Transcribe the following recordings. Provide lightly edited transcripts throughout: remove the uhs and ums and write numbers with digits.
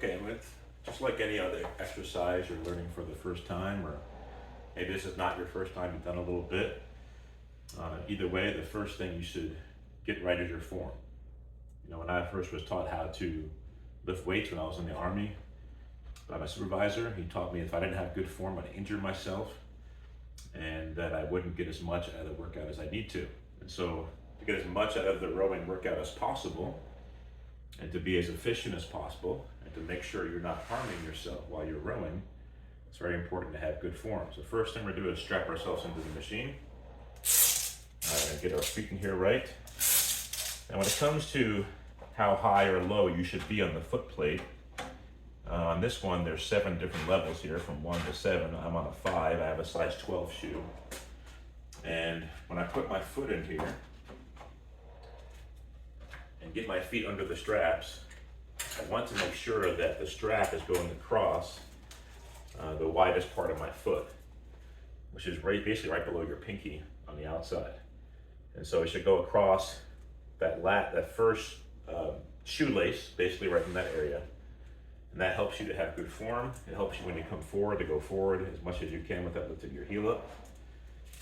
Okay, with just like any other exercise you're learning for the first time, or maybe this is not your first time, you've done a little bit. Either way, the first thing you should get right is your form. You know, when I first was taught how to lift weights when I was in the Army by my supervisor, he taught me if I didn't have good form, I'd injure myself and that I wouldn't get as much out of the workout as I need to. And so to get as much out of the rowing workout as possible and to be as efficient as possible and to make sure you're not harming yourself while you're rowing, it's very important to have good form. So first thing we're gonna do is strap ourselves into the machine. And get our feet in here right. And when it comes to how high or low you should be on the foot plate, on this one there's 7 different levels here from 1 to 7. I'm on a 5, I have a size 12 shoe. And when I put my foot in here and get my feet under the straps, I want to make sure that the strap is going across the widest part of my foot, which is basically right below your pinky on the outside. And so it should go across that first shoelace, basically right in that area. And that helps you to have good form. It helps you when you come forward to go forward as much as you can without lifting your heel up.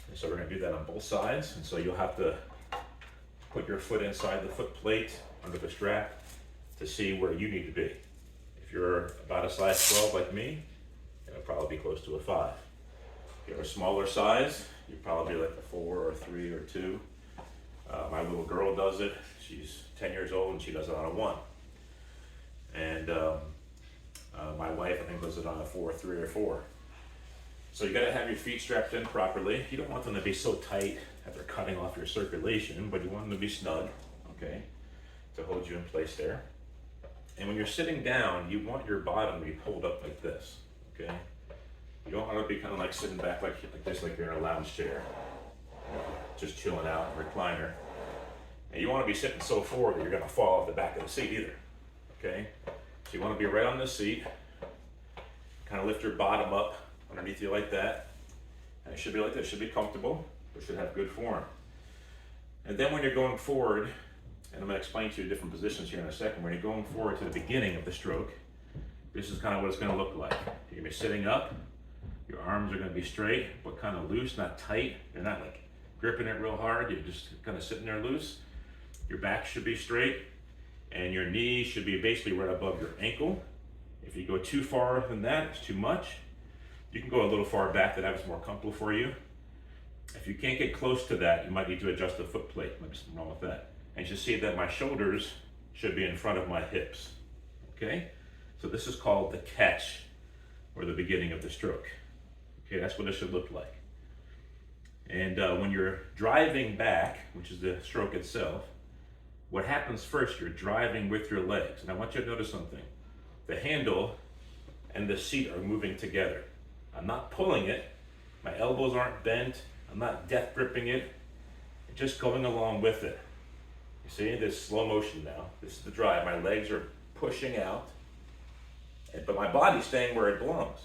And so we're gonna do that on both sides. And so you'll have to put your foot inside the foot plate under the strap to see where you need to be. If you're about a size 12 like me, it'll probably be close to a 5. If you're a smaller size, you're probably like a 4 or 3 or 2. My little girl does it. She's 10 years old and she does it on a 1. And my wife, I think, does it on a 4, 3, or 4. So you gotta have your feet strapped in properly. You don't want them to be so tight that they're cutting off your circulation, but you want them to be snug, okay, to hold you in place there. And when you're sitting down, you want your bottom to be pulled up like this, okay? You don't want to be kind of like sitting back like this, like you're in a lounge chair, just chilling out in a recliner. And you want to be sitting so forward that you're going to fall off the back of the seat either, okay? So you want to be right on the seat, kind of lift your bottom up underneath you like that. And it should be like this, it should be comfortable, it should have good form. And then when you're going forward, and I'm going to explain to you different positions here in a second, when you're going forward to the beginning of the stroke, this is kind of what it's going to look like. You're going to be sitting up, your arms are going to be straight, but kind of loose, not tight. You're not like gripping it real hard, you're just kind of sitting there loose. Your back should be straight, and your knees should be basically right above your ankle. If you go too far than that, it's too much. You can go a little far back, that is more comfortable for you. If you can't get close to that, you might need to adjust the foot plate. Might be something wrong with that. And you see that my shoulders should be in front of my hips, okay? So this is called the catch, or the beginning of the stroke. Okay, that's what it should look like. And when you're driving back, which is the stroke itself, what happens first, you're driving with your legs. And I want you to notice something. The handle and the seat are moving together. I'm not pulling it. My elbows aren't bent. I'm not death gripping it. I'm just going along with it. You see, this slow motion now. This is the drive. My legs are pushing out, but my body's staying where it belongs.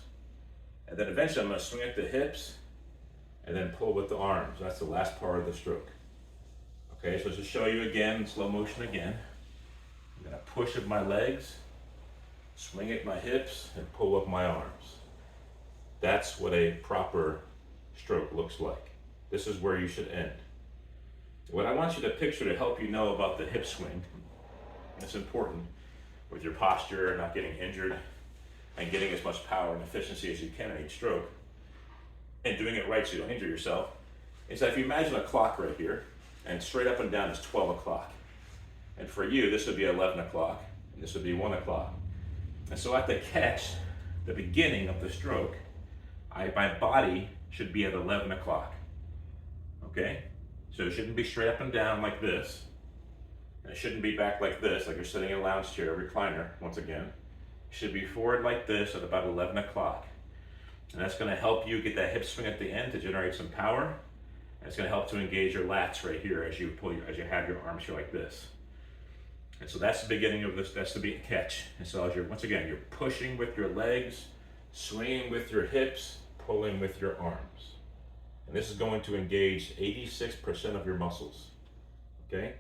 And then eventually I'm going to swing at the hips and then pull with the arms. That's the last part of the stroke. Okay, so to show you again, in slow motion again, I'm going to push at my legs, swing at my hips, and pull up my arms. That's what a proper stroke looks like. This is where you should end. What I want you to picture to help you know about the hip swing, it's important with your posture, not getting injured, and getting as much power and efficiency as you can in each stroke, and doing it right so you don't injure yourself, is that if you imagine a clock right here, and straight up and down is 12 o'clock. And for you, this would be 11 o'clock, and this would be 1 o'clock. And so at the catch, the beginning of the stroke, my body should be at 11 o'clock, okay? So it shouldn't be straight up and down like this, and it shouldn't be back like this, like you're sitting in a lounge chair, recliner, once again. It should be forward like this at about 11 o'clock. And that's gonna help you get that hip swing at the end to generate some power. And it's gonna help to engage your lats right here as you have your arms here like this. And so that's the beginning of this, that's the catch. And so as once again, you're pushing with your legs, swinging with your hips, pulling with your arms. And this is going to engage 86% of your muscles, okay?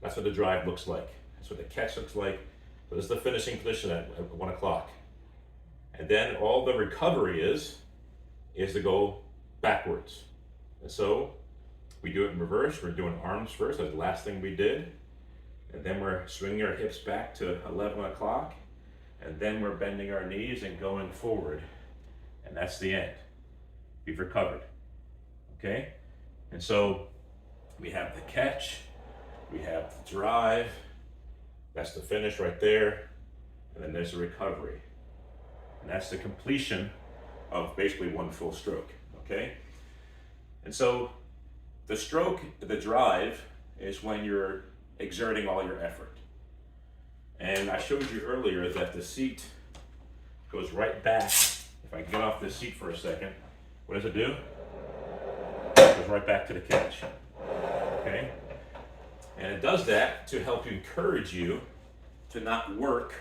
That's what the drive looks like. That's what the catch looks like. So this is the finishing position at 1 o'clock. And then all the recovery is to go backwards. And so we do it in reverse. We're doing arms first. That's the last thing we did. And then we're swinging our hips back to 11 o'clock. And then we're bending our knees and going forward. And that's the end. We've recovered. Okay? And so we have the catch, we have the drive, that's the finish right there, and then there's the recovery. And that's the completion of basically one full stroke, okay? And so the stroke, the drive, is when you're exerting all your effort. And I showed you earlier that the seat goes right back. If I get off this seat for a second, what does it do? It goes right back to the catch, okay? And it does that to help encourage you to not work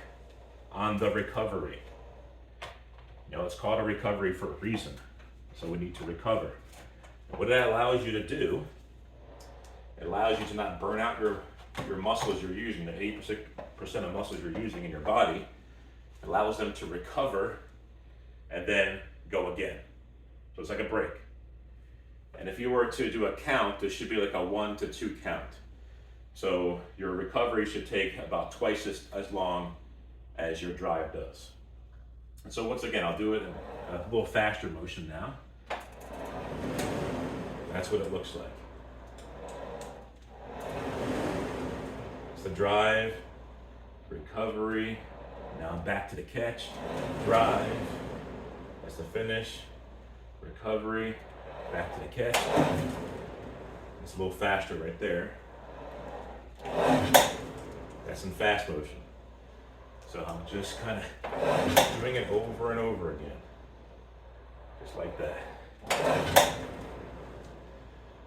on the recovery. You know, it's called a recovery for a reason. So we need to recover. And what that allows you to do, it allows you to not burn out your muscles you're using, the 80% of muscles you're using in your body. It allows them to recover and then go again. So it's like a break. And if you were to do a count, this should be like a 1 to 2 count. So your recovery should take about twice as long as your drive does. And so once again, I'll do it in a little faster motion now. That's what it looks like. It's the drive, recovery, now I'm back to the catch, drive, that's the finish, recovery, back to the catch. It's a little faster right there. That's in fast motion. So I'm just kind of doing it over and over again. Just like that.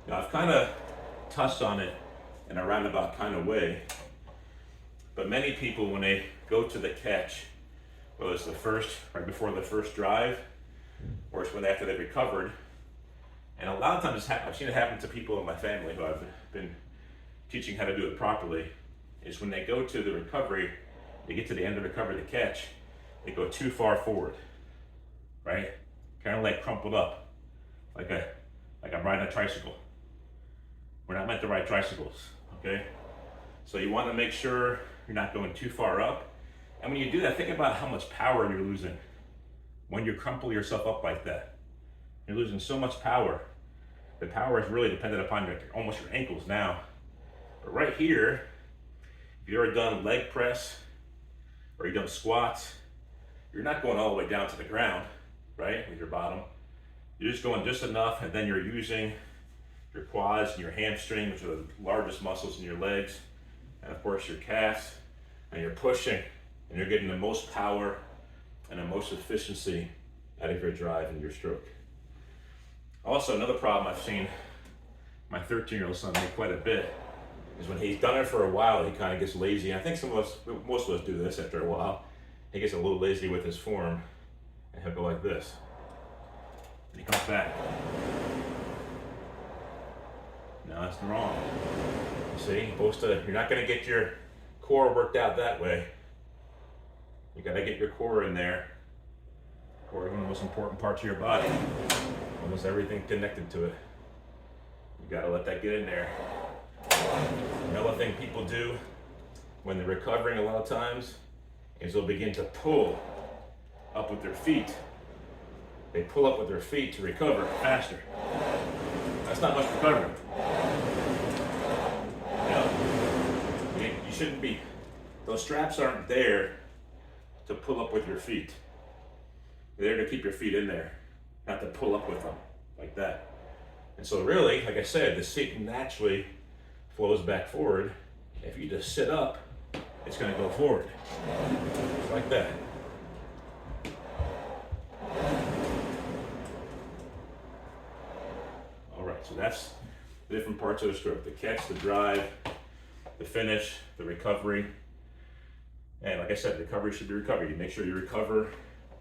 Now I've kind of touched on it in a roundabout kind of way, but many people when they go to the catch, whether it's the first, right before the first drive, or it's when after they've recovered, and a lot of times I've seen it happen to people in my family who I've been teaching how to do it properly, is when they go to the recovery, they get to the end of the recovery, the catch, they go too far forward, right? Kind of like crumpled up, like I'm riding a tricycle. We're not meant to ride tricycles, okay? So you want to make sure you're not going too far up. And when you do that, think about how much power you're losing when you crumple yourself up like that. You're losing so much power. The power is really dependent upon almost your ankles now. But right here, if you've ever done leg press or you've done squats, you're not going all the way down to the ground, right, with your bottom. You're just going just enough, and then you're using your quads and your hamstring, which are the largest muscles in your legs, and of course your calves, and you're pushing, and you're getting the most power and the most efficiency out of your drive and your stroke. Also, another problem I've seen my 13-year-old son make quite a bit is when he's done it for a while, he kind of gets lazy. I think most of us do this after a while. He gets a little lazy with his form, and he'll go like this. And he comes back. No, that's wrong. You see, you're not going to get your core worked out that way. You got to get your core in there. Core is one of the most important parts of your body. Almost everything connected to it. You got to let that get in there. Another thing people do when they're recovering a lot of times is they'll begin to pull up with their feet. They pull up with their feet to recover faster. That's not much recovery. You shouldn't be, those straps aren't there to pull up with your feet. They're there to keep your feet in there, not to pull up with them like that. And so really, like I said, the seat naturally flows back forward. If you just sit up, it's going to go forward, just like that. All right, so that's the different parts of the stroke: the catch, the drive, the finish, the recovery. And like I said, recovery should be recovery. You make sure you recover,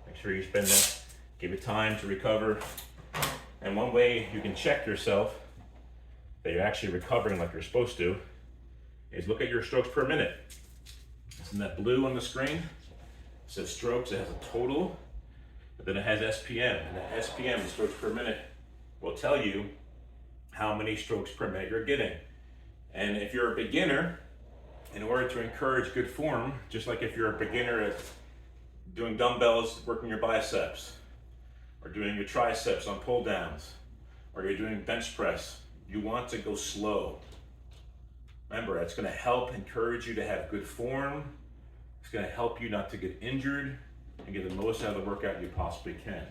make sure you spend that, give it time to recover. And one way you can check yourself that you're actually recovering like you're supposed to is look at your strokes per minute. It's in that blue on the screen. It says strokes, it has a total, but then it has SPM, and that SPM, the strokes per minute, will tell you how many strokes per minute you're getting. And if you're a beginner, in order to encourage good form, just like if you're a beginner at doing dumbbells, working your biceps, or doing your triceps on pull downs, or you're doing bench press, you want to go slow. Remember, it's going to help encourage you to have good form. It's going to help you not to get injured and get the most out of the workout you possibly can.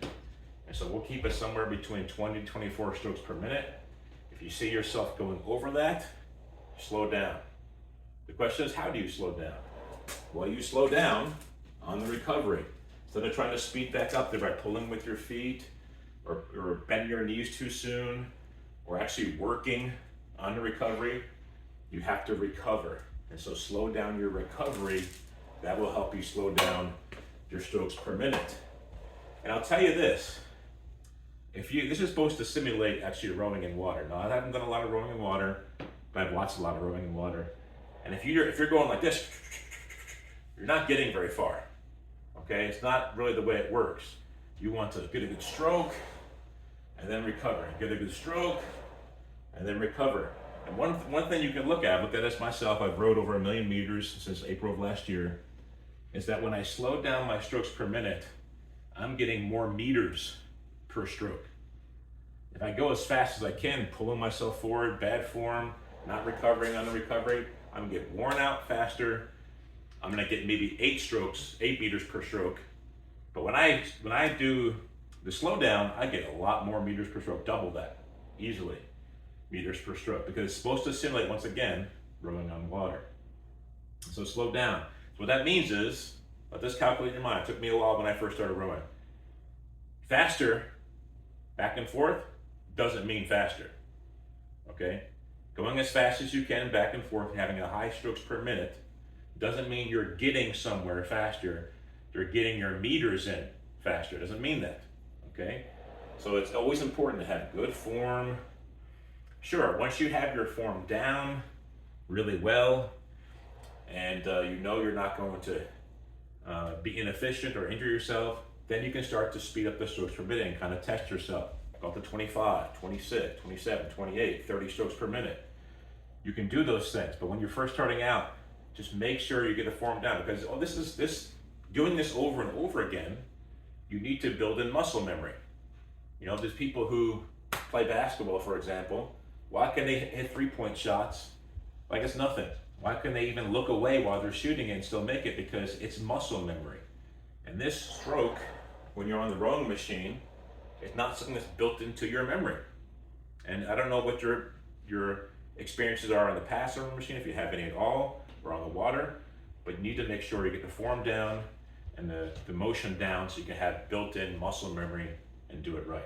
And so we'll keep it somewhere between 20 to 24 strokes per minute. If you see yourself going over that, slow down. The question is, how do you slow down? Well, you slow down on the recovery. Instead of trying to speed back up there by pulling with your feet or bending your knees too soon or actually working on the recovery, you have to recover. And so slow down your recovery. That will help you slow down your strokes per minute. And I'll tell you this, this is supposed to simulate actually rowing in water. Now, I haven't done a lot of rowing in water, but I've watched a lot of rowing in water. And if you're going like this, you're not getting very far, okay? It's not really the way it works. You want to get a good stroke and then recover. Get a good stroke and then recover. And one thing you can look at this myself, I've rowed over 1 million meters since April of last year, is that when I slow down my strokes per minute, I'm getting more meters per stroke. If I go as fast as I can, pulling myself forward, bad form, not recovering on the recovery, I'm gonna get worn out faster. I'm gonna get maybe 8 meters per stroke. But when I do the slow down, I get a lot more meters per stroke, double that, easily, meters per stroke, because it's supposed to simulate, once again, rowing on water. So slow down. So what that means is, let this calculate in your mind. It took me a while when I first started rowing. Faster, back and forth, doesn't mean faster, okay? Going as fast as you can back and forth and having a high strokes per minute doesn't mean you're getting somewhere faster. You're getting your meters in faster. It doesn't mean that, okay? So it's always important to have good form. Sure, once you have your form down really well and you know you're not going to be inefficient or injure yourself, then you can start to speed up the strokes per minute and kind of test yourself. Go up to 25, 26, 27, 28, 30 strokes per minute. You can do those things, but when you're first starting out, just make sure you get the form down, because doing this over and over again, you need to build in muscle memory. You know, there's people who play basketball, for example. Why can they hit 3-point shots like it's nothing? Why can they even look away while they're shooting and still make it? Because it's muscle memory. And this stroke, when you're on the rowing machine, it's not something that's built into your memory. And I don't know what your experiences are on the pass rowing machine, if you have any at all, or on the water, but you need to make sure you get the form down and the motion down so you can have built-in muscle memory and do it right.